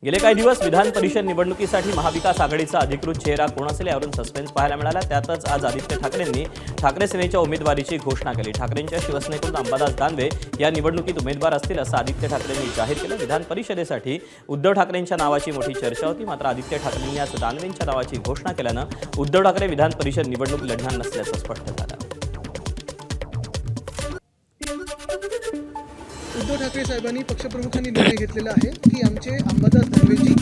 गेले काही दिवस विधान परिषद निवडणुकीसाठी महाविकास आघाडीचा अधिकृत चेहरा कोण असेल यावरून सस्पेन्स पाहायला मिळाला। त्यातच आज आदित्य ठाकरेंनी ठाकरे सेनेच्या उमेदवारीची घोषणा केली। ठाकरेंच्या शिवसेनेकडून अंबादास दानवे या निवडणुकीत उमेदवार असतील असं आदित्य ठाकरेंनी जाहीर केलं। विधान परिषदेसाठी उद्धव ठाकरेंच्या नावाची मोठी चर्चा होती, मात्र आदित्य ठाकरेंनी आज दानवेंच्या नावाची घोषणा केल्यानं उद्धव ठाकरे विधान परिषद निवडणूक लढणार नसल्याचं स्पष्ट झालं। उद्धव ठाकरे साहेबांनी पक्षप्रमुखांनी निर्णय घेतलेला आहे की आमचे अंबादास दानवेजी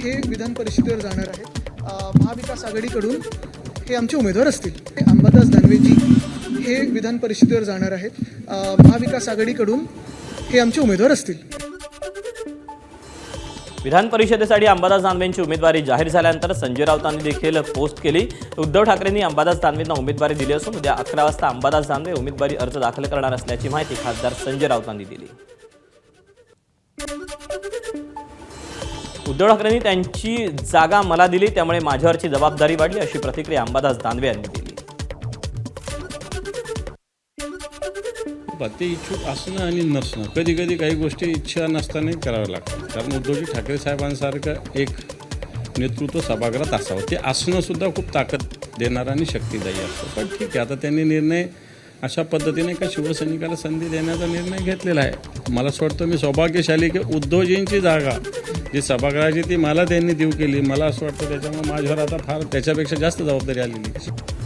हे विधान परिषदेवर जाणार आहेत। महाविकास आघाडीकडून हे आमचे उमेदवार असतील। अंबादास दानवेजी हे विधान परिषदेवर जाणार आहेत। महाविकास आघाडीकडून हे आमचे उमेदवार असतील। विधान परिषदेसाठी अंबादास दानवेंची उमेदवारी जाहीर झाल्यानंतर संजय राऊतांनी देखील पोस्ट केली। उद्धव ठाकरेंनी अंबादास दानवेंना उमेदवारी दिली असून उद्या 11 वाजता अंबादास दानवे उमेदवारी अर्ज दाखल करणार असल्याची माहिती खासदार संजय राऊतांनी दिली। उद्धव ठाकरेंनी त्यांची जागा मला दिली, त्यामुळे माझ्यावरची जबाबदारी वाढली अशी प्रतिक्रिया अंबादास दानवे यांनी दिली। ते इच्छुक असणं आणि नसणं, कधी कधी काही गोष्टी इच्छा नसताना कराव्या लागतात। कारण उद्धवजी ठाकरे साहेबांसारखं एक नेतृत्व सभागृहात असावं, ते असणं सुद्धा खूप ताकद देणारं आणि शक्तिदायी असतं। पण ठीक आहे, आता त्यांनी निर्णय अशा पद्धतीने का शिवसैनिकाला संधी देण्याचा निर्णय घेतलेला आहे। मला असं वाटतं मी सौभाग्यशाली की उद्धवजींची जागा जी सभागृहाची ती मला त्यांनी देऊ केली। मला असं वाटतं त्याच्यामुळे माझ्यावर आता फार त्याच्यापेक्षा जास्त जबाबदारी आलेली आहे।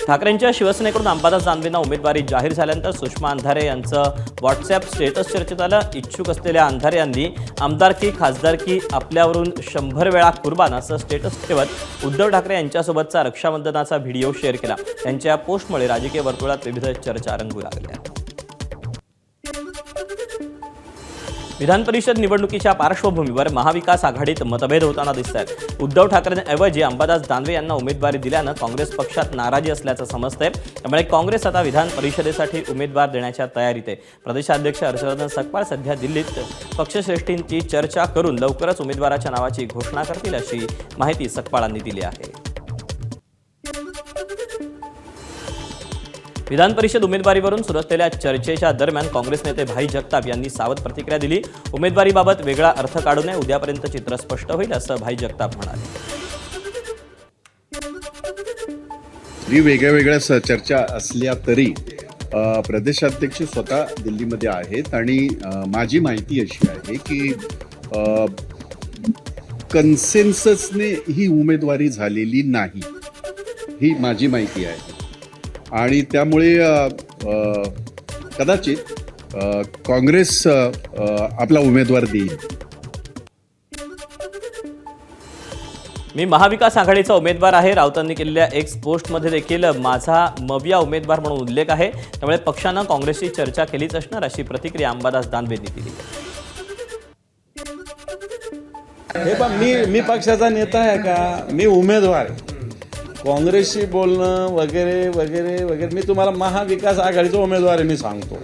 ठाकरेंच्या शिवसेनेकडून अंबादास दानवेंना उमेदवारी जाहीर झाल्यानंतर सुषमा अंधारे यांचं व्हॉट्सअॅप स्टेटस चर्चेत आलं। इच्छुक असलेल्या अंधारे यांनी आमदारकी खासदारकी आपल्यावरून 100 वेळा कुर्बान असं स्टेटस ठेवत उद्धव ठाकरे यांच्यासोबतचा रक्षाबंधनाचा व्हिडिओ शेअर केला। त्यांच्या पोस्टमुळे राजकीय वर्तुळात विविध चर्चा रंगू लागल्या। विधान परिषद निवडणुकीच्या पार्श्वभूमीवर महाविकास आघाडीत मतभेद होताना दिसत आहेत। उद्धव ठाकरेंऐवजी अंबादास दानवे यांना उमेदवारी दिल्यानं काँग्रेस पक्षात नाराजी असल्याचं समजतंय। त्यामुळे काँग्रेस आता विधान परिषदेसाठी उमेदवार देण्याच्या तयारीत आहे। प्रदेशाध्यक्ष हर्षवर्धन सकपाळ सध्या दिल्लीत पक्षश्रेष्ठींची चर्चा करून लवकरच उमेदवाराच्या नावाची घोषणा करतील अशी माहिती सकपाळांनी दिली आहे। विधान परिषद उमेदवारीवरून सुरू असलेल्या चर्चेच्या दरम्यान काँग्रेस नेते भाई जगताप यांनी सावध प्रतिक्रिया दिली। उमेदवारीबाबत वेगळा अर्थ काढू नये, उद्यापर्यंत चित्र स्पष्ट होईल असं भाई जगताप म्हणाले। वेगळ्या वेगळ्या चर्चा असल्या तरी प्रदेशाध्यक्ष स्वतः दिल्लीमध्ये आहेत आणि माझी माहिती अशी आहे की कन्सेन्ससने ही उमेदवारी झालेली नाही, ही माझी माहिती आहे। आणि त्यामुळे कदाचित काँग्रेस आपला उमेदवार देईल। मी महाविकास आघाडीचा उमेदवार आहे। राऊतांनी केलेल्या एक्स पोस्टमध्ये देखील माझा मविया उमेदवार म्हणून उल्लेख आहे। त्यामुळे पक्षानं काँग्रेसची चर्चा केलीच असणार अशी प्रतिक्रिया अंबादास दानवेंनी दिली। हे पण मी पक्षाचा नेता आहे का? मी उमेदवार आहे। काँग्रेसशी बोलणं वगैरे वगैरे वगैरे, मी तुम्हाला महाविकास आघाडीचा उमेदवार आहे मी सांगतो,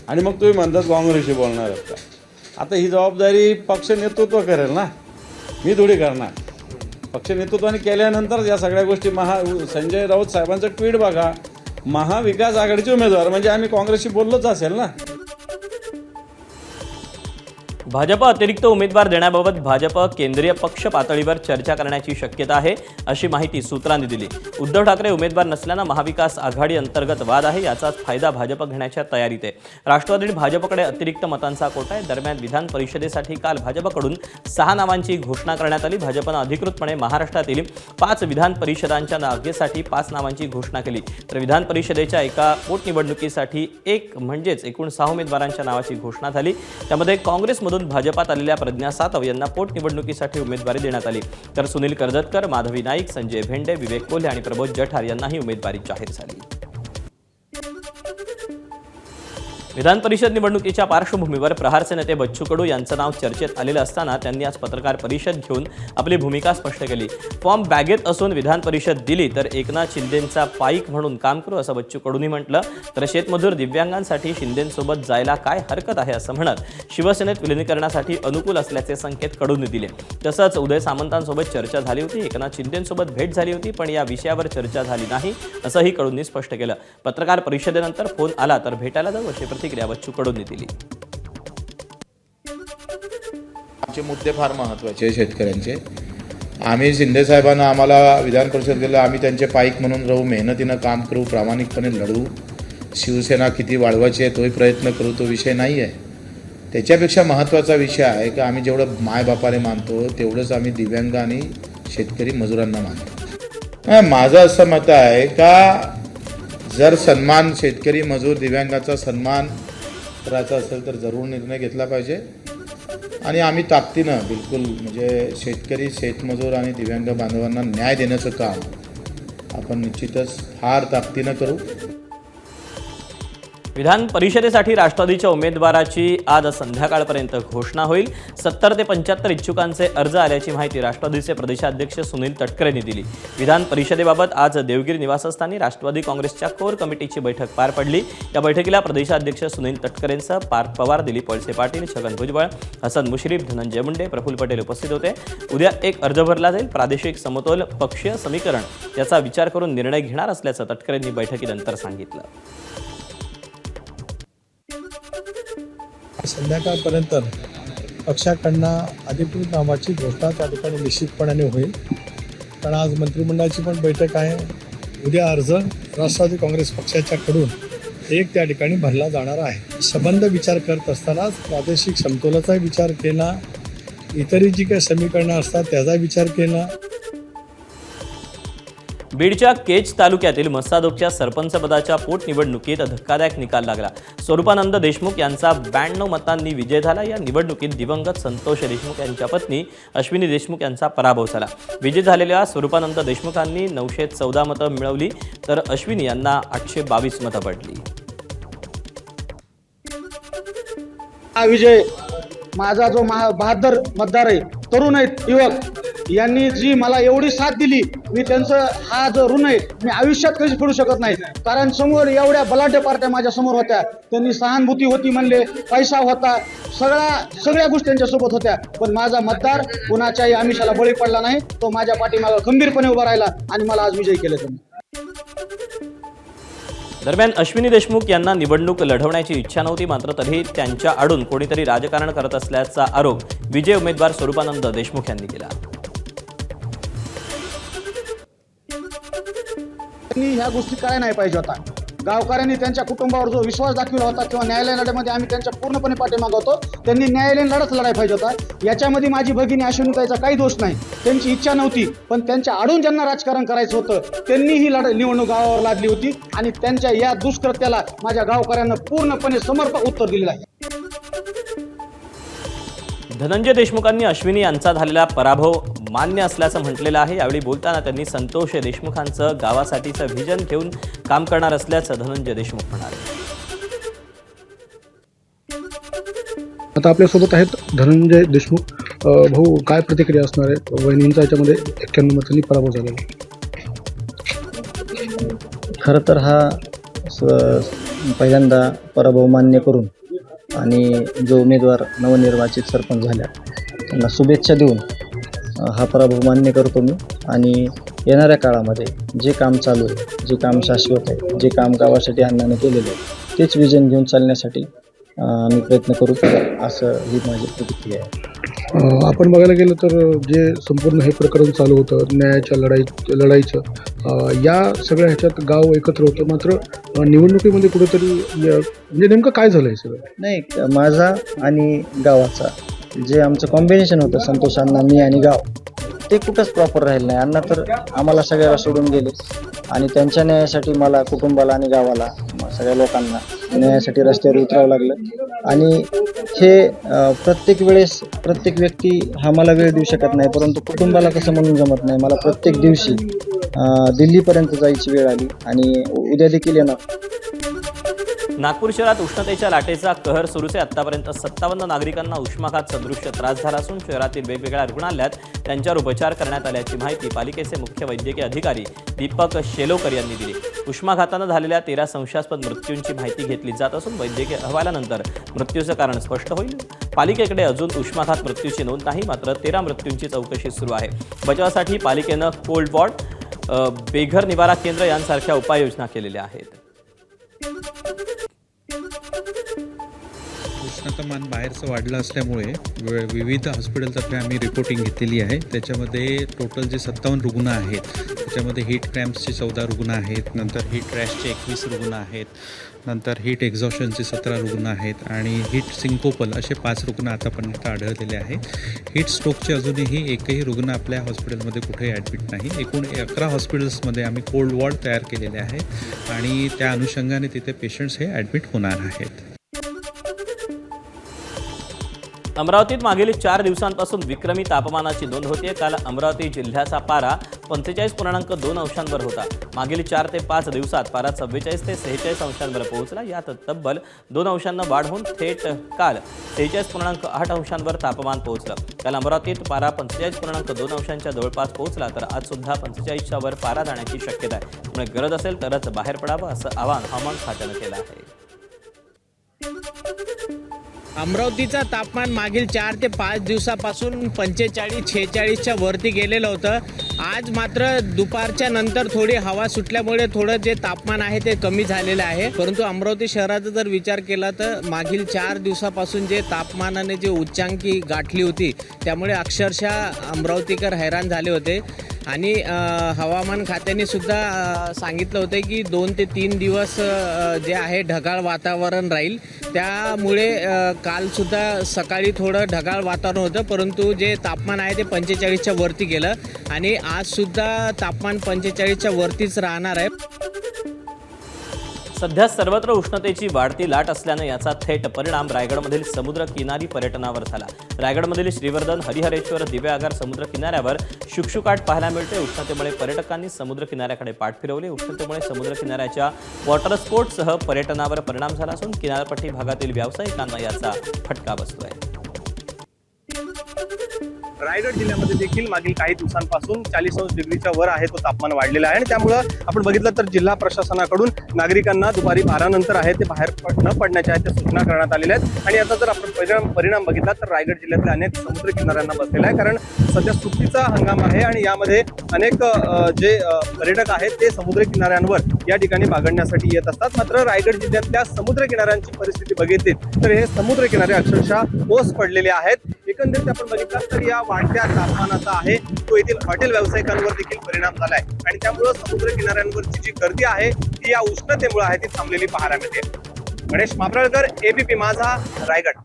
आणि मग तुम्ही म्हणतात काँग्रेसशी बोलणार आहेत का? आता ही जबाबदारी पक्ष नेतृत्व करेल ना, मी थोडी करणार। पक्ष नेतृत्वाने केल्यानंतर या सगळ्या गोष्टी संजय राऊत साहेबांचं ट्विट बघा, महाविकास आघाडीचे उमेदवार म्हणजे आम्ही काँग्रेसशी बोललोच असेल ना। भाजप अतिरिक्त उमेदवार देण्याबाबत भाजप केंद्रीय पक्ष पातळीवर चर्चा करण्याची शक्यता आहे अशी माहिती सूत्रांनी दिली। उद्धव ठाकरे उमेदवार नसल्यानं महाविकास आघाडी अंतर्गत वाद आहे, याचाच फायदा भाजप घेण्याच्या तयारीत आहे। राष्ट्रवादी भाजपकडे अतिरिक्त मतांचा कोटा आहे। दरम्यान विधान परिषदेसाठी काल भाजपकडून 6 नावांची घोषणा करण्यात आली। भाजपनं अधिकृतपणे महाराष्ट्रातील 5 विधान परिषदांच्या जागेसाठी 5 नावांची घोषणा केली, तर विधान परिषदेच्या एका पोटनिवडणुकीसाठी 1 म्हणजेच एकूण 6 उमेदवारांच्या नावाची घोषणा झाली। त्यामध्ये काँग्रेसमधून भाजपात आलेल्या प्रज्ञा सातव यांना पोटनिवडणुकीसाठी उमेदवारी देण्यात आली, तर सुनील कर्जतकर, माधवी नाईक, संजय भेंडे, विवेक कोल्हे आणि प्रबोध जठार यांनाही उमेदवारी जाहीर झाली। विधान परिषद निवडणुकीच्या पार्श्वभूमीवर प्रहारचे नेते बच्चू कडू यांचं नाव चर्चेत आलेलं असताना त्यांनी आज पत्रकार परिषद घेऊन आपली भूमिका स्पष्ट केली। फॉर्म बॅगेत असून विधान परिषद दिली तर एकनाथ शिंदेंचा पाईक म्हणून काम करू असं बच्चू कडूंनी म्हटलं, तर शेतमजूर दिव्यांगांसाठी शिंदेंसोबत जायला काय हरकत आहे असं म्हणत शिवसेनेत विलीनीकरणासाठी अनुकूल असल्याचे संकेत कडूंनी दिले। तसंच उदय सामंतांसोबत चर्चा झाली होती, एकनाथ शिंदेंसोबत भेट झाली होती, पण या विषयावर चर्चा झाली नाही असंही कडूंनी स्पष्ट केलं। पत्रकार परिषदेनंतर फोन आला तर भेटायला जाऊ अशी प्रतिक्रिया बच्चू कडूंनी दिली। आमचे मुद्दे फार महत्त्वाचे आहे शेतकऱ्यांचे. आम्ही शिंदेसाहेबांना आम्हाला विधान परिषद गेलं, आम्ही त्यांचे पाईक म्हणून राहू, मेहनतीनं काम करू, प्रामाणिकपणे लढू. शिवसेना किती वाढवायची आहे तोही प्रयत्न करू, तो विषय नाही आहे. त्याच्यापेक्षा महत्त्वाचा विषय आहे की आम्ही जेवढं मायबापाने मानतो तेवढंच आम्ही दिव्यांग आणि शेतकरी मजुरांना मानतो. माझं असं मत आहे का जर सन्मान शेतकरी मजूर दिव्यांगाचा सन्मान करायचा असेल तर जरूर निर्णय घेतला पाहिजे. आणि आम्ही ताकदीनं बिलकुल म्हणजे शेतकरी शेतमजूर आणि दिव्यांग बांधवांना न्याय देण्याचं काम आपण निश्चितच फार ताकदीनं करू. विधान परिषदेसाठी राष्ट्रवादीच्या उमेदवाराची आज संध्याकाळपर्यंत घोषणा होईल. 70 ते 75 इच्छुकांचे अर्ज आल्याची माहिती राष्ट्रवादीचे प्रदेशाध्यक्ष सुनील तटकरेंनी दिली. विधान परिषदेबाबत आज देवगिरी निवासस्थानी राष्ट्रवादी काँग्रेसच्या कोर कमिटीची बैठक पार पडली. या बैठकीला प्रदेशाध्यक्ष सुनील तटकरेंसह पार्थ पवार, दिलीप वळसे पाटील, छगन भुजबळ, हसन मुश्रीफ, धनंजय मुंडे, प्रफुल्ल पटेल उपस्थित होते. उद्या एक अर्ज भरला जाईल. प्रादेशिक समतोल पक्षीय समीकरण याचा विचार करून निर्णय घेणार असल्याचं तटकरेंनी बैठकीनंतर सांगितलं. संध्याकाळपर्यंत पक्षाकडनं अधिकृत नावाची घोषणा त्या ठिकाणी निश्चितपणाने होईल. कारण आज मंत्रिमंडळाची पण बैठक आहे. उद्या अर्ज राष्ट्रवादी काँग्रेस पक्षाच्याकडून एक त्या ठिकाणी भरला जाणार आहे. संबंध विचार करत असतानाच प्रादेशिक समतोलाचा विचार केला, इतरही जी काही समीकरणं असतात त्याचा विचार केला. बीडच्या केज तालुक्यातील मस्सादोगच्या सरपंचपदाच्या पोटनिवडणुकीत धक्कादायक निकाल लागला. स्वरूपानंद देशमुख यांचा 92 मतांनी विजय झाला. या निवडणुकीत दिवंगत संतोष देशमुख यांच्या पत्नी अश्विनी देशमुख यांचा पराभव झाला. विजय झालेल्या स्वरूपानंद देशमुखांनी 914 मतं मिळवली तर अश्विनी यांना 822 मतं पडली. हा विजय माझा जो बहादर मतदार आहे, तरुण आहेत, युवक यांनी जी मला एवढी साथ दिली, मी त्यांचं हा जो ऋण आहे मी आयुष्यात कधी फेडू शकत नाही. कारण समोर एवढ्या बलाढ्य पार्ट्या माझ्या समोर होत्या, त्यांनी सहानुभूती होती म्हणले, पैसा होता, सगळ्या गोष्टी त्यांच्यासोबत होत्या. पण माझा मतदार कुणाच्याही आमिषाला बळी पडला नाही. तो माझ्या पाठीमागं खंबीरपणे उभा राहिला आणि मला आज विजयी केलं त्यांनी. दरम्यान अश्विनी देशमुख यांना निवडणूक लढवण्याची इच्छा नव्हती, मात्र तरीही त्यांच्या आडून कोणीतरी राजकारण करत असल्याचा आरोप विजय उमेदवार स्वरूपानंद देशमुख यांनी केला. ह्या गोष्टी करायला नाही पाहिजे होता. गावकऱ्यांनी त्यांच्या कुटुंबावर जो विश्वास दाखविला होता किंवा न्यायालयीन लढ्यामध्ये आम्ही त्यांच्या पूर्णपणे पाठीमागे होतो, त्यांनी न्यायालयीन लढत लढायला पाहिजे होता. याच्यामध्ये माझी भगिनी अश्विनीताईचा काही दोष नाही, त्यांची इच्छा नव्हती. पण त्यांच्या आडून ज्यांना राजकारण करायचं होतं त्यांनी ही निवडणूक गावावर लादली होती आणि त्यांच्या या दुष्कृत्याला माझ्या गावकऱ्यांना पूर्णपणे समर्पक उत्तर दिलेलं आहे. धनंजय देशमुखांनी अश्विनी यांचा झालेला पराभव मान्य असल्याचं म्हटलेलं आहे. यावेळी बोलताना त्यांनी संतोष देशमुखांचं गावासाठीचं व्हिजन घेऊन काम करणार असल्याचं धनंजय देशमुख म्हणाले. आता आपल्यासोबत आहेत धनंजय देशमुख. भाऊ, काय प्रतिक्रिया असणार आहे? वहिनींचा याच्यामध्ये 91 मतांनी पराभव झालेला. खरं तर हा पहिल्यांदा पराभव मान्य करून आणि जो उमेदवार नवनिर्वाचित सरपंच झाल्या त्यांना शुभेच्छा देऊन हा पराभव मान्य करतो मी. आणि येणाऱ्या काळामध्ये जे काम चालू आहे, जे काम शाश्वत आहे, जे काम गावासाठी अण्णाने केलेलं आहे तेच विजन घेऊन चालण्यासाठी आम्ही प्रयत्न करू, असं ही माझी प्रतिक्रिया आहे. आपण बघायला गेलं तर जे संपूर्ण हे प्रकरण चालू होतं न्यायाच्या लढाईचं, या सगळ्या ह्याच्यात गाव एकत्र होतं, मात्र निवडणुकीमध्ये कुठेतरी म्हणजे नेमकं काय झालं हे सगळं? नाही, माझा आणि गावाचा जे आमचं कॉम्बिनेशन होतं, संतोष अण्णा, मी आणि गाव, ते कुठंच प्रॉपर राहिलं नाही. अण्णा तर आम्हाला सगळ्याला सोडून गेले आणि त्यांच्या न्यायासाठी मला, कुटुंबाला आणि गावाला, सगळ्या लोकांना न्यायासाठी रस्त्यावर उतरावं लागलं. आणि हे प्रत्येक वेळेस प्रत्येक व्यक्ती हा मला वेळ देऊ शकत नाही, परंतु कुटुंबाला कसं म्हणून जमत नाही. मला प्रत्येक दिवशी दिल्लीपर्यंत जायची वेळ आली आणि उद्या देखील येणार. नागपूर शहरात उष्णतेच्या लाटेचा कहर सुरूच आहे. आतापर्यंत 57 नागरिकांना उष्माघात सदृश्य त्रास झाला असून शहरातील वेगवेगळ्या रुग्णालयात त्यांच्यावर उपचार करण्यात आल्याची माहिती पालिकेचे मुख्य वैद्यकीय अधिकारी दीपक शेलोकर यांनी दिली. उष्माघातानं झालेल्या 13 संशयास्पद मृत्यूंची माहिती घेतली जात असून वैद्यकीय अहवालानंतर मृत्यूचं कारण स्पष्ट होईल. पालिकेकडे अजून उष्माघात मृत्यूची नोंद नाही, मात्र 13 मृत्यूंची चौकशी सुरू आहे. बचावासाठी पालिकेनं कोल्ड वॉर्ड, बेघर निवारा केंद्र यांसारख्या उपाययोजना केलेल्या आहेत. उष्णतामान बाहेरचं वाढलं असल्यामुळे विविध हॉस्पिटलतर्फे आम्ही रिपोर्टिंग घेतलेली आहे. त्याच्यामध्ये टोटल जे 57 रुग्ण आहेत त्याच्यामध्ये हीट क्रॅम्प्सचे 14 रुग्ण आहेत, नंतर हीट रॅशचे 21 रुग्ण आहेत, नंतर हीट एक्झॉशनचे 17 रुग्ण आहेत आणि हीट सिंकोपल असे 5 रुग्ण आतापर्यंत आढळलेले आहेत. हीट स्ट्रोकचे अजूनही एकही रुग्ण आपल्या हॉस्पिटलमध्ये कुठेही ॲडमिट नाही. एकूण 11 हॉस्पिटल्समध्ये आम्ही कोल्ड वॉर्ड तयार केलेले आहेत आणि त्या अनुषंगाने तिथे पेशंट्स हे ॲडमिट होणार आहेत. अमरावतीत मागील 4 दिवसांपासून विक्रमी तापमानाची नोंद होते. काल अमरावती जिल्ह्याचा पारा 45.2 अंशांवर होता. मागील 4 ते 5 दिवसात पारा 44 ते 46 अंशांवर पोहोचला. यात तब्बल 2 अंशांना वाढ होऊन थेट काल 46.8 अंशांवर तापमान पोहोचलं. काल अमरावतीत पारा 45.2 अंशांच्या जवळपास पोहोचला, तर आज सुद्धा 45च्या वर पारा जाण्याची शक्यता आहे. त्यामुळे गरज असेल तरच बाहेर पडावं असं आवाहन हवामान खात्यानं केलं आहे. अमरावतीचं तापमान मागील 4 ते 5 दिवसापासून 45-46च्या वरती गेलेलं होतं. आज मात्र दुपारच्या नंतर थोडी हवा सुटल्यामुळे थोडं जे तापमान आहे ते कमी झालेलं आहे. परंतु अमरावती शहराचा जर विचार केला तर मागील 4 दिवसापासून जे तापमानाने जे उच्चांकी गाठली होती त्यामुळे अक्षरशः अमरावतीकर हैराण झाले होते. आणि हवामान खात्याने सुद्धा सांगितलं होतं की 2 ते 3 दिवस जे आहे ढगाळ वातावरण राहील. त्यामुळे कालसुद्धा सकाळी थोडं ढगाळ वातावरण होतं, परंतु जे तापमान आहे ते 45च्या वरती गेलं आणि आजसुद्धा तापमान 45च्या वरतीच राहणार आहे. सध्या सर्वत्र उष्णतेची वाढती लाट असल्यानं याचा थेट परिणाम रायगडमधील समुद्र किनारी पर्यटनावर झाला. रायगडमधील श्रीवर्धन, हरिहरेश्वर, दिव्यागार समुद्र किनाऱ्यावर शुकशुकाट पाहायला मिळते. उष्णतेमुळे पर्यटकांनी समुद्र किनाऱ्याकडे पाठ फिरवली. उष्णतेमुळे समुद्र किनाऱ्याच्या वॉटर स्पोर्ट्ससह पर्यटनावर परिणाम झाला असून किनारपट्टी भागातील व्यावसायिकांना याचा फटका बसतोय. रायगड जिल्ह्यामध्ये देखील मागील काही दिवसांपासून 40 डिग्रीच्या वर आहे तो तापमान वाढलेला आहे आणि त्यामुळं आपण बघितलं तर जिल्हा प्रशासनाकडून नागरिकांना दुपारी 12 नंतर आहे ते बाहेर न पडण्याच्या त्या सूचना करण्यात आलेल्या आहेत. आणि आता जर आपण परिणाम बघितला तर रायगड जिल्ह्यातल्या अनेक समुद्र किनाऱ्यांना बसलेला आहे, कारण सध्या सुट्टीचा हंगाम आहे आणि यामध्ये अनेक जे पर्यटक आहेत ते समुद्र किनाऱ्यांवर या ठिकाणी बागडण्यासाठी येत असतात. मात्र रायगड जिल्ह्यातल्या समुद्र किनाऱ्यांची परिस्थिती बघितली तर हे समुद्र किनारे अक्षरशः ओस पडलेले आहेत. एकंदरीत आपण बघितलं तर या वाढत्या तापमानाचा आहे तो येथील हॉटेल व्यावसायिकांवर देखील परिणाम झालाय आणि त्यामुळं समुद्र किनाऱ्यांवरची जी गर्दी आहे ती या उष्णतेमुळे आहे ती थांबलेली पाहायला मिळते. गणेश मापराळकर, एबीपी माझा, रायगड.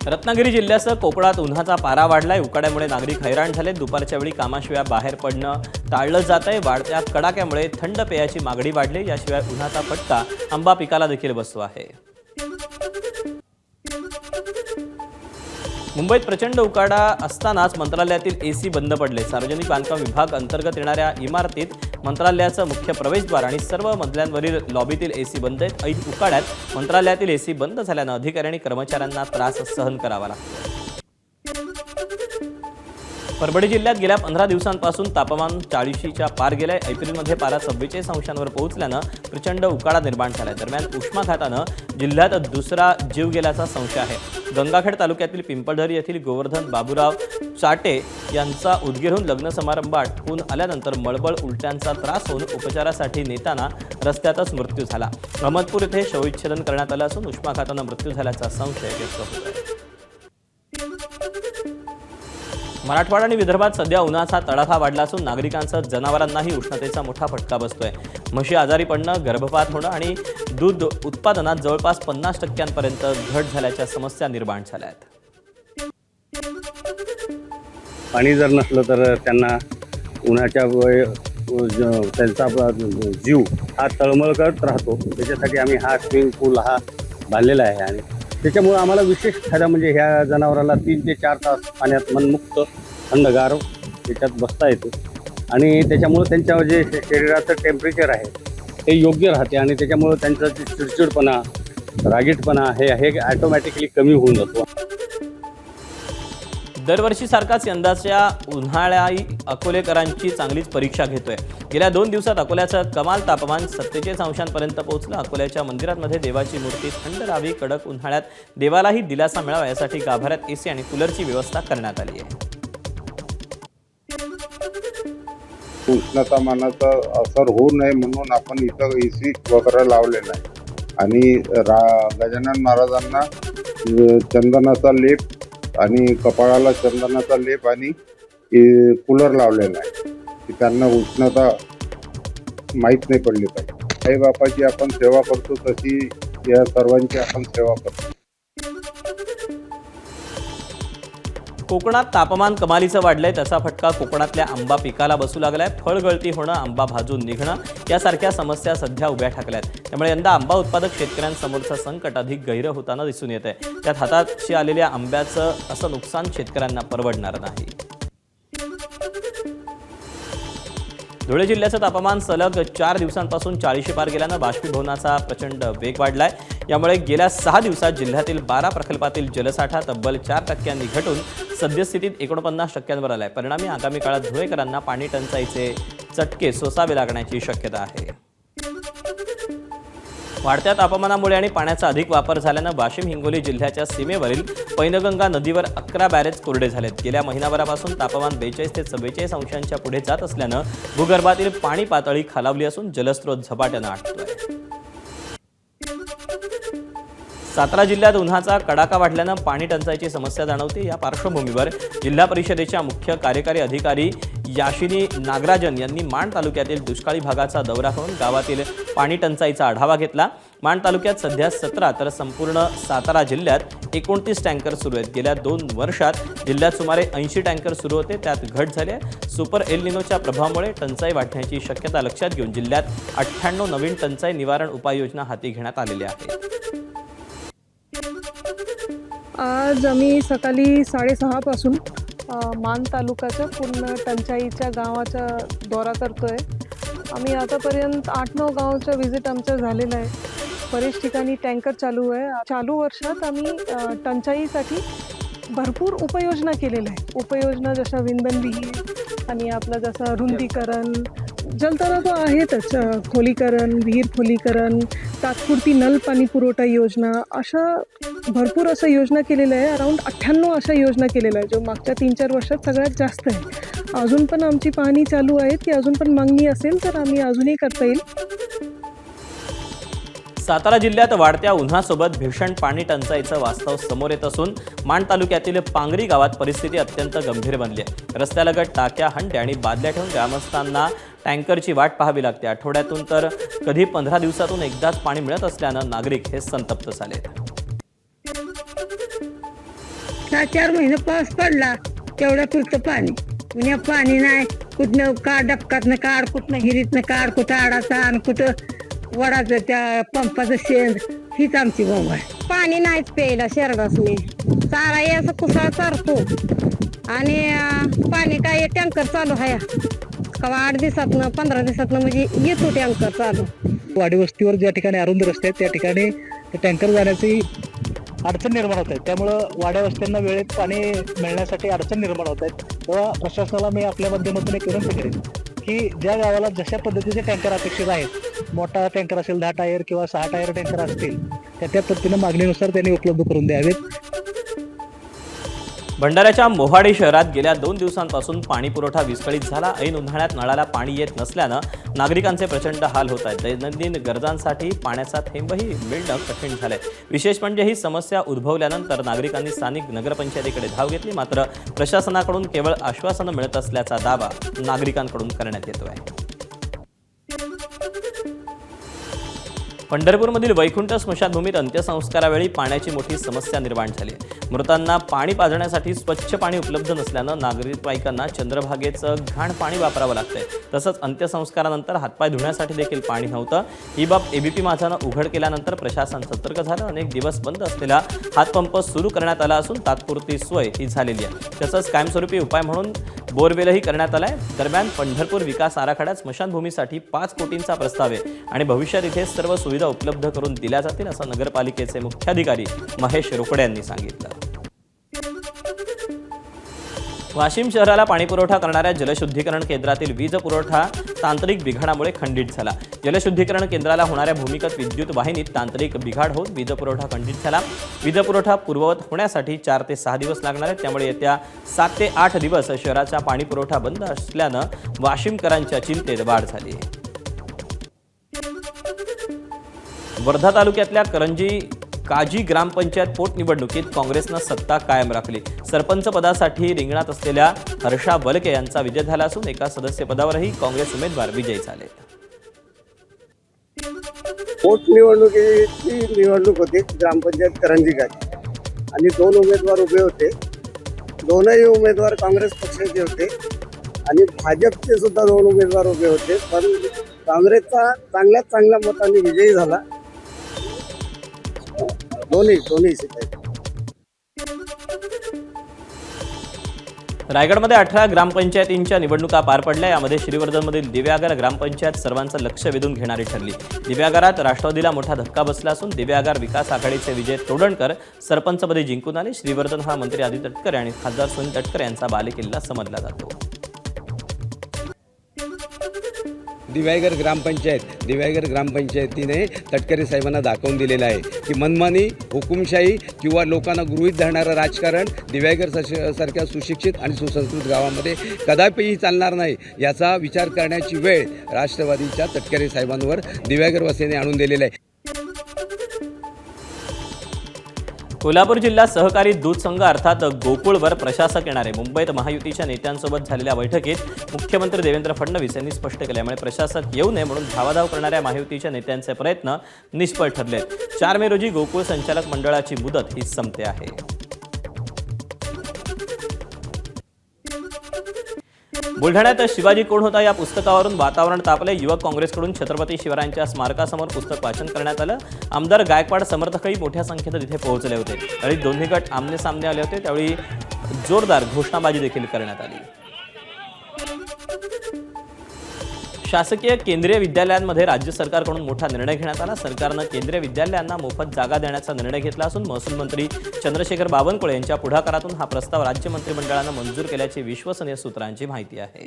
रत्नागिरी जिल्ह्यासह कोकणात उन्हाचा पारा वाढलाय. उकाड्यामुळे नागरिक हैराण झाले. दुपारच्या वेळी कामाशिवाय बाहेर पडणं टाळलं जात आहे. वाढत्या कडाक्यामुळे थंड पेयाची मागणी वाढली. याशिवाय उन्हाचा फटका आंबा पिकाला देखील बसतो आहे. मुंबईत प्रचंड उकाडा असतानाच मंत्रालयातील एसी बंद पडले. सार्वजनिक बांधकाम विभाग अंतर्गत येणाऱ्या इमारतीत मंत्रालयाचं मुख्य प्रवेशद्वार आणि सर्व मजल्यांवरील लॉबीतील एसी बंद आहेत. ऐन उकाड्यात मंत्रालयातील एसी बंद झाल्यानं अधिकारी आणि कर्मचाऱ्यांना त्रास सहन करावा लागतो. परभणी जिल्ह्यात गेल्या 15 दिवसांपासून तापमान 40च्या पार गेलंय. एप्रिलमध्ये पारा 44 अंशांवर पोहोचल्यानं प्रचंड उकाडा निर्माण झालाय. दरम्यान उष्माघातानं जिल्ह्यात दुसरा जीव गेल्याचा संशय आहे. गंगाखेड तालुक्यातील पिंपळधर येथील गोवर्धन बाबूराव चाटे यांचा उदगीरहून लग्न समारंभ आटपून आल्यानंतर मळमळ उलट्यांचा त्रास होऊन उपचारासाठी नेताना रस्त्यातच मृत्यू झाला. अहमदपूर येथे शवविच्छेदन करण्यात आलं असून उष्माघातानं मृत्यू झाल्याचा संशय व्यक्त होत आहे. मराठवाडा आणि विदर्भात सध्या उन्हाचा तडाखा वाढला असून नागरिकांसह जनावरांनाही उष्णतेचा मोठा फटका बसतोय. म्हशी आजारी पडणं, गर्भपात होणं आणि दूध उत्पादनात जवळपास 50% घट झाल्याच्या समस्या निर्माण झाल्या आहेत. पाणी जर नसलं तर त्यांना उन्हाच्या त्यांचा जीव हा तळमळ करत राहतो. त्याच्यासाठी आम्ही हा स्विमिंग पूल हा बांधलेला आहे आणि त्याच्यामुळं आम्हाला विशेष फायदा म्हणजे ह्या जनावराला 3 ते 4 तास पाण्यात मनमुक्त थंडगार त्याच्यात बसता येतो आणि त्याच्यामुळं त्यांच्या जे शरीराचं टेम्परेचर आहे ते योग्य राहते आणि त्याच्यामुळं त्यांचा जे चिडचिडपणा, रागीटपणा हे ॲटोमॅटिकली कमी होऊन जातो. दरवर्षीसारखाच यंदाच्या उन्हाळ्याही अकोलेकरांची चांगलीच परीक्षा घेतोय. गेल्या 2 दिवसात अकोल्याचं कमाल तापमान 47 अंशांपर्यंत पोहोचलं. अकोल्याच्या मंदिरांमध्ये देवाची मूर्ती थंड राहावी, कडक उन्हाळ्यात देवालाही दिलासा मिळावा यासाठी गाभाऱ्यात एसी आणि कूलरची व्यवस्था करण्यात आली आहे. उष्णतामानाचा असर होऊ नये म्हणून आपण इथं एसी वगैरे लावलेला आहे. आणि गजानन महाराजांना चंदनाचा लेप आणि कपाळाला चंदनाचा लेप आणि कूलर लावलेला आहे की त्यांना उष्णता माहीत नाही पडली पाहिजे. आई बापाची आपण सेवा करतो तशी या सर्वांची आपण सेवा करतो. कोकणात तापमान कमालीचं वाढलंय, त्याचा फटका कोकणातल्या आंबा पिकाला बसू लागलाय. फळगळती होणं, आंबा भाजून निघणं यासारख्या समस्या सध्या उभ्या ठाकल्यात. त्यामुळे यंदा आंबा उत्पादक शेतकऱ्यांसमोरचं संकट अधिक गहिरं होताना दिसून येत आहे. त्यात हाताशी आलेल्या आंब्याचं असं नुकसान शेतकऱ्यांना परवडणार नाही. धुळे जिल्ह्याचं तापमान सलग 4 दिवसांपासून 40 पार गेल्यानं बाष्पीभवनाचा प्रचंड वेग वाढलाय. यामुळे गेल्या 6 दिवसात जिल्ह्यातील 12 प्रकल्पातील जलसाठा तब्बल 4% घटून सद्यस्थितीत 49% आलाय. परिणामी आगामी काळात धुळेकरांना पाणी टंचाईचे चटके सोसावे लागण्याची शक्यता आहे. वाढत्या तापमानामुळे आणि पाण्याचा अधिक वापर झाल्यानं वाशिम हिंगोली जिल्ह्याच्या सीमेवरील पैनगंगा नदीवर 11 बॅरेज कोरडे झालेत. गेल्या महिनाभरापासून तापमान 42 ते 44 अंशांच्या पुढे जात असल्यानं भूगर्भातील पाणी पातळी खालावली असून जलस्रोत झपाट्यानं आटतोय. सातारा जिल्ह्यात उन्हाचा कडाका वाढल्यानं पाणी टंचाईची समस्या जाणवते. या पार्श्वभूमीवर जिल्हा परिषदेच्या मुख्य कार्यकारी अधिकारी याशिनी नागराजन यांनी माण तालुक्यातील दुष्काळी भागाचा दौरा करून गावातील पाणी टंचाईचा आढावा घेतला. माण तालुक्यात सध्या 17 तर संपूर्ण सातारा जिल्ह्यात 29 टँकर सुरू आहेत. गेल्या 2 वर्षात जिल्ह्यात सुमारे 80 टँकर सुरू होते, त्यात घट झाली आहे. सुपर एल निनोच्या प्रभावामुळे टंचाई वाढण्याची शक्यता लक्षात घेऊन जिल्ह्यात 98 नवीन टंचाई निवारण उपाययोजना हाती घेण्यात आलेल्या आहेत. आज आम्ही सकाळी 6:30 पासून मान तालुक्याच्या पूर्ण टंचाईच्या गावाचा दौरा करतोय. आम्ही आतापर्यंत 8-9 गावाचा व्हिजिट आमचं झालेलं आहे. बरेच ठिकाणी टँकर चालू आहे. चालू वर्षात आम्ही टंचाईसाठी भरपूर उपाययोजना केलेल्या आहे. उपाययोजना जशा विंदन विहीर आणि आपलं जसं रुंदीकरण, जलतरा तो आहेतच, खोलीकरण, विहीर खोलीकरण, तात्पुरती नल पाणी पुरवठा योजना, अशा भरपूर अशा योजना केलेल्या आहे. अराऊंड 98 अशा योजना केलेल्या आहे, जो मागच्या 3-4 वर्षात सगळ्यात जास्त आहे. अजून पण आमची पाहणी चालू आहे की अजून पण मागणी असेल तर आम्ही अजूनही करता येईल. सातारा जिल्ह्यात वाढत्या उन्हासोबत भीषण पाणी टंचाईचं वास्तव समोर येत असून माण तालुक्यातील पांगरी गावात परिस्थिती अत्यंत गंभीर बनली आहे. रस्त्यालगत टाक्या, हंड्या आणि बादल्या ठेवून ग्रामस्थांना टँकरची वाट पाहावी लागते. आठवड्यातून तर कधी 15 दिवसातून एकदाच पाणी मिळत असल्यानं नागरिक हे संतप्त झाले. 4 महिने पाऊस पडला तेवढं पुरतं पाणी, पुण्या पाणी नाही. कुठनं डबकातनं काढ, कुठनं हिरीतनं काढ, कुठं आडाचा आणि कुठं वडाचं त्या पंपाचं शेंद, हीच आमची बोंब आहे. पाणी नाहीच प्यायला शहरासनी. चारा याचं कुसाळ चारतो आणि पाणी काय टँकर चालू आहे. कवा 8 दिवसातनं 15 दिवसातनं म्हणजे येतो टँकर चालू. वाडी वस्तीवर ज्या ठिकाणी अरुंद रस्ते आहेत त्या ठिकाणी टँकर जाण्याची अडचण निर्माण होत आहे. त्यामुळं वाड्या वस्त्यांना वेळेत पाणी मिळण्यासाठी अडचण निर्माण होत आहेत. तेव्हा प्रशासनाला मी आपल्या माध्यमातून एक विनंती करेन की ज्या गावाला जशा पद्धतीचे टँकर अपेक्षित आहेत, मोठा टँकर असेल 10 टायर किंवा 6 टायर टँकर असतील, त्या पद्धतीनं मागणीनुसार त्यांनी उपलब्ध करून द्यावेत. भंडाऱ्याच्या मोहाडी शहरात गेल्या 2 दिवसांपासून पाणी पुरवठा विस्कळीत झाला. ऐन उन्हाळ्यात नळाला पाणी येत नसल्यानं नागरिकांचे प्रचंड हाल होत आहेत. दैनंदिन गरजांसाठी पाण्याचा थेंबही मिळणं कठीण झालंय. विशेष म्हणजे ही समस्या उद्भवल्यानंतर नागरिकांनी स्थानिक नगरपंचायतीकडे धाव घेतली. मात्र प्रशासनाकडून केवळ आश्वासनं मिळत असल्याचा दावा नागरिकांकडून करण्यात येतोय. पंढरपूरमधील वैकुंठ स्मशानभूमीत अंत्यसंस्कारावेळी पाण्याची मोठी समस्या निर्माण झाली आहे. मृतांना पाणी पाजण्यासाठी स्वच्छ पाणी उपलब्ध नसल्यानं नागरिकांना चंद्रभागेचं घाण पाणी वापरावं लागतंय. तसंच अंत्यसंस्कारानंतर हातपाय धुण्यासाठी देखील पाणी नव्हतं. ही बाब एबीपी माझानं उघड केल्यानंतर प्रशासन सतर्क झालं. अनेक दिवस बंद असलेला हातपंप सुरू करण्यात आला असून तात्पुरती सोय ही झालेली आहे. तसंच कायमस्वरूपी उपाय म्हणून बोरवेलही करण्यात आलाय. दरम्यान पंढरपूर विकास आराखड्यात स्मशानभूमीसाठी 5 कोटींचा प्रस्ताव आहे आणि भविष्यात इथे सर्व सुविधा उपलब्ध करून दिल्या जातील असं नगरपालिकेचे मुख्याधिकारी महेश रोकडे यांनी सांगितलं. वाशिम शहराला पाणीपुरवठा करणाऱ्या जलशुद्धीकरण केंद्रातील वीज पुरवठा तांत्रिक बिघाडामुळे खंडित झाला. जलशुद्धीकरण केंद्राला होणाऱ्या भूमिगत विद्युत वाहिनीत तांत्रिक बिघाड होऊन वीज पुरवठा खंडित झाला. वीज पुरवठा पूर्ववत होण्यासाठी 4 ते 6 दिवस लागणार आहेत. त्यामुळे येत्या 7 ते 8 दिवस शहराचा पाणीपुरवठा बंद असल्यानं वाशिमकरांच्या चिंतेत वाढ झाली आहे. वर्धा तालुक्यातल्या करंजी काजी ग्रामपंचायत पोटनिवडणुकीत काँग्रेसनं सत्ता कायम राखली. सरपंच पदासाठी रिंगणात असलेल्या हर्षा बलके यांचा विजय झाला असून एका सदस्यपदावरही काँग्रेस उमेदवार विजयी झाले. पोटनिवडणुकीची निवडणूक होती ग्रामपंचायत करंजी काजी आणि 2 उमेदवार उभे होते. दोनही उमेदवार काँग्रेस पक्षाचे होते आणि भाजपचे सुद्धा 2 उमेदवार उभे होते, पण काँग्रेसचा चांगल्या मताने विजयी झाला. दोन्ही सीट. रायगडमध्ये 18 ग्रामपंचायतींच्या निवडणुका पार पडल्या. यामध्ये श्रीवर्धनमधील दिव्यागर ग्रामपंचायत सर्वांचं लक्ष वेधून घेणारी ठरली. दिव्यागारात राष्ट्रवादीला मोठा धक्का बसला असून दिव्यागार विकास आघाडीचे विजय तोडणकर सरपंचपदी जिंकून आले. श्रीवर्धन हा मंत्री आदी तटकरे आणि खासदार सुनील तटकरे यांचा बालेकिल्ला समजला जातो. दिव्यागर ग्रामपंचायतीने तटकरे साहेबांना दाखवून दिलेलं आहे की मनमानी, हुकुमशाही किंवा लोकांना गृहीत धरणारं राजकारण दिव्यागर सारख्या सुशिक्षित आणि सुसंस्कृत गावामध्ये कदापिही चालणार नाही. याचा विचार करण्याची वेळ राष्ट्रवादीच्या तटकरे साहेबांवर दिव्यागर वस्तीने आणून दिलेला आहे. कोल्हापूर जिल्हा सहकारी दूध संघ अर्थात गोकुळवर प्रशासक येणार आहे. मुंबईत महायुतीच्या नेत्यांसोबत झालेल्या बैठकीत मुख्यमंत्री देवेंद्र फडणवीस यांनी स्पष्ट केल्यामुळे प्रशासक येऊ नये म्हणून धावाधाव करणाऱ्या महायुतीच्या नेत्यांचे प्रयत्न निष्फळ ठरले. 4 मे रोजी गोकुळ संचालक मंडळाची मुदत ही संपते आहे. बुलढाण्यात शिवाजी कोण होता या पुस्तकावरून वातावरण तापले. युवक काँग्रेसकडून छत्रपती शिवरायांच्या स्मारकासमोर पुस्तक वाचन करण्यात आलं. आमदार गायकवाड समर्थकही मोठ्या संख्येने तिथे पोहोचले होते. त्यावेळी दोन्ही गट आमने सामने आले होते. त्यावेळी जोरदार घोषणाबाजी देखील करण्यात आली. शासकीय केंद्रीय विद्यालयांमध्ये राज्य सरकारकडून मोठा निर्णय घेण्यात आला. सरकारनं केंद्रीय विद्यालयांना मोफत जागा देण्याचा निर्णय घेतला असून महसूल मंत्री चंद्रशेखर बावनकुळे यांच्या पुढाकारातून हा प्रस्ताव राज्य मंत्रिमंडळानं मंजूर केल्याची विश्वसनीय सूत्रांची माहिती आहे.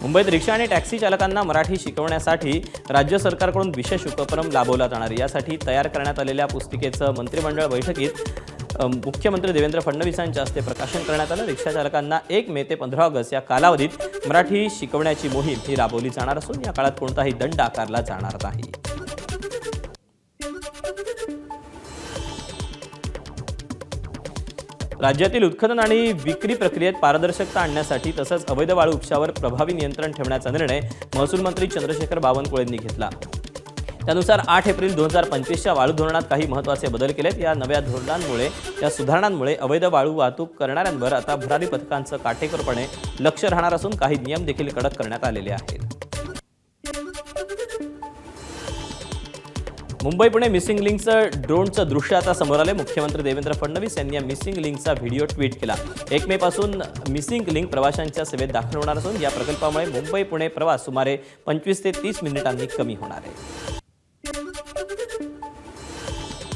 मुंबईत रिक्षा आणि टॅक्सी चालकांना मराठी शिकवण्यासाठी राज्य सरकारकडून विशेष उपक्रम राबवला जाणार. यासाठी तयार करण्यात आलेल्या पुस्तिकेचं मंत्रिमंडळ बैठकीत मुख्यमंत्री देवेंद्र फडणवीस यांच्या हस्ते प्रकाशन करण्यात आलं. रिक्षा चालकांना 1 मे ते 15 ऑगस्ट या कालावधीत मराठी शिकवण्याची मोहीम ही राबवली जाणार असून या काळात कोणताही दंड आकारला जाणार नाही. राज्यातील उत्खनन आणि विक्री प्रक्रियेत पारदर्शकता आणण्यासाठी तसंच अवैध वाळू उपशावर प्रभावी नियंत्रण ठेवण्याचा निर्णय महसूल मंत्री चंद्रशेखर बावनकुळे यांनी घेतला. त्यानुसार 8 एप्रिल 2025च्या वाळू धोरणात काही महत्त्वाचे बदल केलेत. या नव्या धोरणांमुळे या सुधारणांमुळे अवैध वाळू वाहतूक करणाऱ्यांवर आता भरारी पथकांचं काटेकोरपणे लक्ष राहणार असून काही नियम देखील कडक करण्यात आलेले आहेत. मुंबई पुणे मिसिंग लिंकचं ड्रोनचं दृश्य आता समोर आले. मुख्यमंत्री देवेंद्र फडणवीस यांनी या मिसिंग लिंकचा व्हिडिओ ट्विट केला. 1 मे पासून मिसिंग लिंक प्रवाशांच्या सेवेत दाखल होणार असून या प्रकल्पामुळे मुंबई पुणे प्रवास सुमारे 25 ते 30 मिनिटांनी कमी होणार आहे.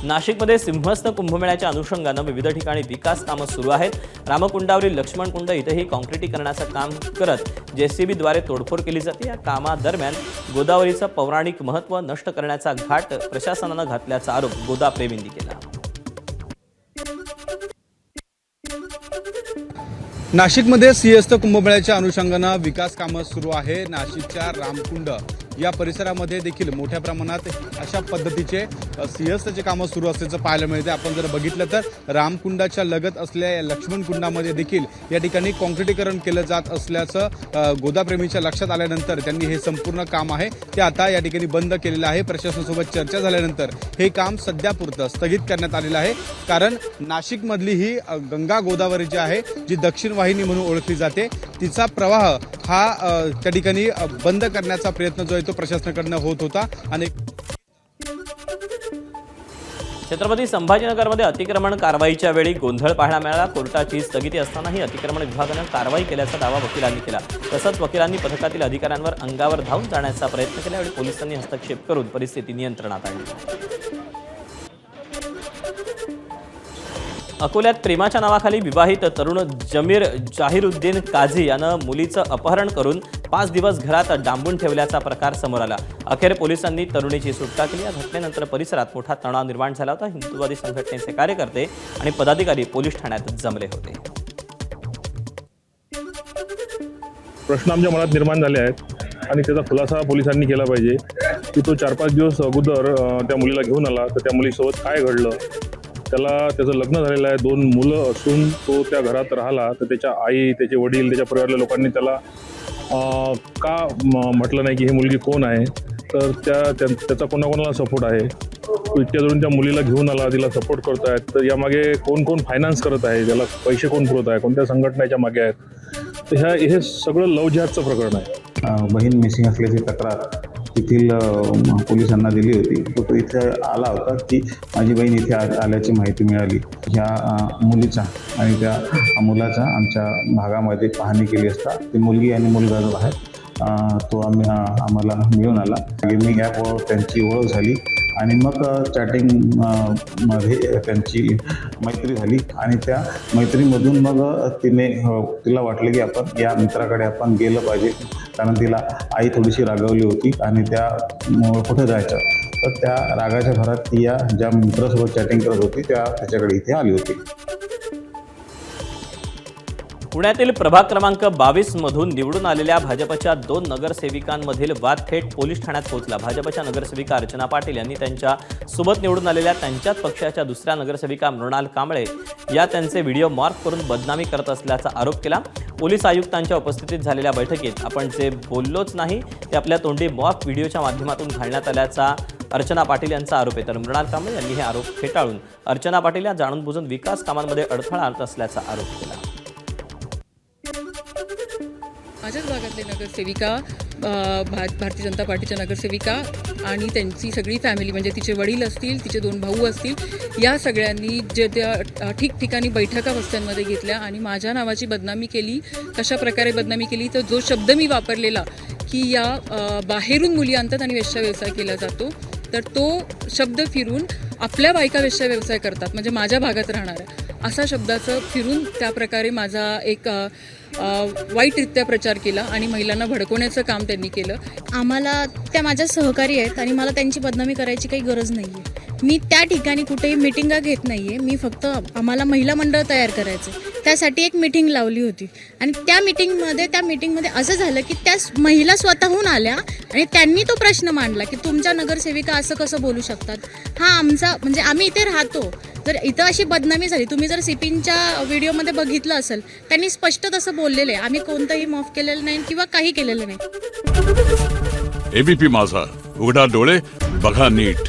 नाशिकमध्ये सिंहस्थ कुंभमेळ्याच्या अनुषंगानं विविध ठिकाणी विकास कामं सुरू आहेत. रामकुंडावरील लक्ष्मण कुंड इथंही कॉन्क्रिटीकरणाचं काम करत JCBद्वारे तोडफोड केली जाते. या कामादरम्यान गोदावरीचं पौराणिक महत्त्व नष्ट करण्याचा घाट प्रशासनानं घातल्याचा आरोप गोदाप्रेमींनी केला. नाशिकमध्ये सिंहस्थ कुंभमेळ्याच्या अनुषंगानं विकास कामं सुरू आहे. नाशिकच्या रामकुंड या परिसरामध्ये देखील मोठ्या प्रमाणात अशा पद्धतीचे सिंहस्थचे कामं सुरू असल्याचं पाहायला मिळते. आपण जर बघितलं तर रामकुंडाच्या लगत असलेल्या या लक्ष्मण कुंडामध्ये देखील या ठिकाणी कॉन्क्रिटीकरण केलं जात असल्याचं गोदाप्रेमीच्या लक्षात आल्यानंतर त्यांनी हे संपूर्ण काम आहे ते आता या ठिकाणी बंद केलेलं आहे. प्रशासनासोबत चर्चा झाल्यानंतर हे काम सध्यापुरतं स्थगित करण्यात आलेलं आहे. कारण नाशिकमधली ही गंगा गोदावरी जी आहे जी दक्षिण वाहिनी म्हणून ओळखली जाते तिचा प्रवाह हा त्या ठिकाणी बंद करण्याचा प्रयत्न जो आहे तो प्रशासनाकडनं होत होता. आणि छत्रपती संभाजीनगरमध्ये अतिक्रमण कारवाईच्या वेळी गोंधळ पाहायला मिळाला. कोर्टाची स्थगिती असतानाही अतिक्रमण विभागानं कारवाई केल्याचा दावा वकिलांनी केला. तसंच वकिलांनी पथकातील अधिकाऱ्यांवर अंगावर धावून जाण्याचा प्रयत्न केला. यावेळी पोलिसांनी हस्तक्षेप करून परिस्थिती नियंत्रणात आणली. अकोल्यात प्रेमाच्या नावाखाली विवाहित तरुण जमीर जाहिरुद्दीन काझी यानं मुलीचं अपहरण करून 5 दिवस घरात डांबून ठेवल्याचा प्रकार समोर आला. अखेर पोलिसांनी तरुणीची सुटका केली. या घटनेनंतर परिसरात मोठा तणाव निर्माण झाला होता. हिंदुत्ववादी संघटनेचे कार्यकर्ते आणि पदाधिकारी पोलीस ठाण्यात जमले होते. प्रश्न आमच्या मनात निर्माण झाले आहेत आणि त्याचा खुलासा पोलिसांनी केला पाहिजे की तो 4-5 दिवस अगोदर त्या मुलीला घेऊन आला तर त्या मुलीसोबत काय घडलं. त्याचं लग्न झालेलं आहे, 2 मुलं असून तो त्या घरात राहिला तर त्याच्या आई, त्याचे वडील, त्याच्या परिवारातल्या लोकांनी त्याला का म्हटलं नाही की ही मुलगी कोण आहे. तर त्याचा कोणाकोणाला सपोर्ट आहे. तो इतक्या जरून त्या मुलीला घेऊन आला, तिला सपोर्ट करत आहेत. तर यामागे कोण फायनान्स करत आहे, त्याला पैसे कोण पुरवत आहे, कोणत्या संघटनेच्या मागे आहेत. तर हे सगळं लव्ह जिहादचं प्रकरण आहे. बहीण मिसिंग असल्याची तक्रार तेथील पोलिसांना दिली होती. तो इथे आला होता की माझी बहीण इथे आल्याची माहिती मिळाली. ह्या मुलीचा आणि त्या मुलाचा आमच्या भागामध्ये पाहणी केली असता ती मुलगी आणि मुलगा जो आहे तो आम्हाला मिळून आला. गेमिंग ॲपवर त्यांची ओळख झाली आणि मग चॅटिंग मध्ये त्यांची मैत्री झाली आणि त्या मैत्रीमधून मग तिला वाटलं की आपण या मित्राकडे आपण गेलं पाहिजे, कारण तिला आई थोडीशी रागवली होती आणि त्या कुठे जायचं. तर त्या रागाच्या भरात ती या ज्या मित्रासोबत चॅटिंग करत होती त्याच्याकडे इथे आली होती. पुण्यातील प्रभाग क्रमांक 22 मधून निवडून आलेल्या भाजपच्या 2 नगरसेविकांमधील वाद थेट पोलीस ठाण्यात पोहोचला. भाजपच्या नगरसेविका अर्चना पाटील यांनी त्यांच्या सोबत निवडून आलेल्या त्यांच्याच पक्षाच्या दुसऱ्या नगरसेविका मृणाल कांबळे या त्यांचे व्हिडिओ मॉर्फ करून बदनामी करत असल्याचा आरोप केला. पोलीस आयुक्तांच्या उपस्थितीत झालेल्या बैठकीत आपण जे बोललोच नाही ते आपल्या तोंडी मॉर्फ व्हिडिओच्या माध्यमातून घालण्यात आल्याचा अर्चना पाटील यांचा आरोप आहे. तर मृणाल कांबळे यांनी हे आरोप फेटाळून अर्चना पाटील या जाणून-बुजून विकास कामांमध्ये अडथळा आणत असल्याचा आरोप केला. माझ्याच भागातले नगरसेविका, भारतीय जनता पार्टीच्या नगरसेविका आणि त्यांची सगळी फॅमिली, म्हणजे तिचे वडील असतील, तिचे 2 भाऊ असतील, या सगळ्यांनी जे त्या ठिकठिकाणी बैठका वस्त्यांमध्ये घेतल्या आणि माझ्या नावाची बदनामी केली. कशा प्रकारे बदनामी केली तर जो शब्द मी वापरलेला की या बाहेरून मुली आणतात आणि वेश्या व्यवसाय केला जातो, तर तो शब्द फिरून आपल्या बायका वेश्या व्यवसाय करतात म्हणजे माझ्या भागात राहणाऱ्या असा शब्दाचं फिरून त्या प्रकारे माझा एक वाईटरित्या प्रचार केला आणि महिलांना भडकवण्याचं काम त्यांनी केलं. आम्हाला त्या माझ्या सहकारी आहेत आणि मला त्यांची बदनामी करायची काही गरज नाही आहे. मी त्या ठिकाणी कुठेही मिटिंगा घेत नाही आहे. मी फक्त आम्हाला महिला मंडळ तयार करायचं त्यासाठी एक मिटिंग लावली होती आणि त्या मिटिंगमध्ये असं झालं की त्या महिला स्वतःहून आल्या आणि त्यांनी तो प्रश्न मांडला की तुमच्या नगरसेविका असं कसं बोलू शकतात. हा आमचा म्हणजे आम्ही इथे राहतो, जर इथं अशी बदनामी झाली, तुम्ही जर सिपिनच्या व्हिडिओमध्ये बघितलं असेल त्यांनी स्पष्ट तसं बोललेलं आहे. आम्ही कोणतंही माफ केलेलं नाही किंवा काही केलेलं नाही. एबीपी माझा, उघडा डोळे बघा नीट.